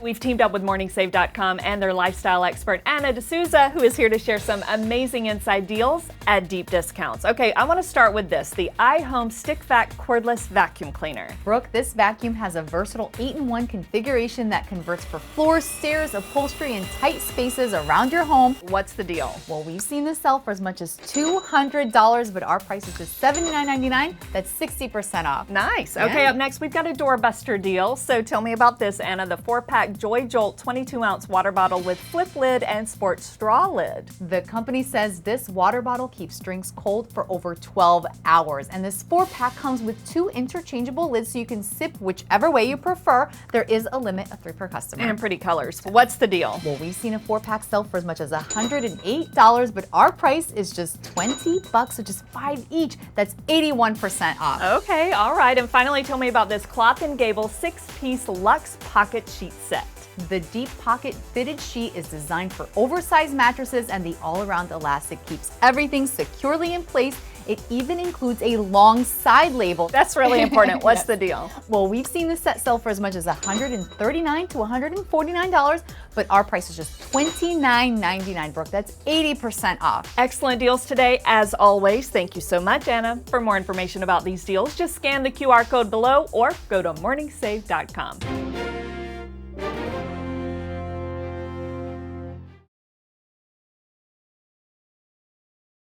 We've teamed up with MorningSave.com and their lifestyle expert, Anna D'Souza, who is here to share some amazing inside deals at deep discounts. Okay, I want to start with this, the iHome Stick Vac Cordless Vacuum Cleaner. Brooke, this vacuum has a versatile 8-in-1 configuration that converts for floors, stairs, upholstery, and tight spaces around your home. What's the deal? Well, we've seen this sell for as much as $200, but our price is just $79.99. That's 60% off. Nice. Okay, Yeah. Up next, we've got a doorbuster deal. So tell me about this, Anna, the 4-pack JoyJolt 22-ounce water bottle with flip lid and sports straw lid. The company says this water bottle keeps drinks cold for over 12 hours. And this 4-pack comes with 2 interchangeable lids so you can sip whichever way you prefer. There is a limit of 3 per customer. And pretty colors. What's the deal? Well, we've seen a 4-pack sell for as much as $108, but our price is just $20, so just 5 each. That's 81% off. Okay, all right. And finally, tell me about this Cloth & Gable 6-piece luxe pocket sheet set. The deep pocket fitted sheet is designed for oversized mattresses, and the all-around elastic keeps everything securely in place. It even includes a long side label. That's really important. What's Yes. the deal? Well, we've seen this set sell for as much as $139 to $149, but our price is just $29.99, Brooke. That's 80% off. Excellent deals today, as always. Thank you so much, Anna. For more information about these deals, just scan the QR code below or go to morningsave.com.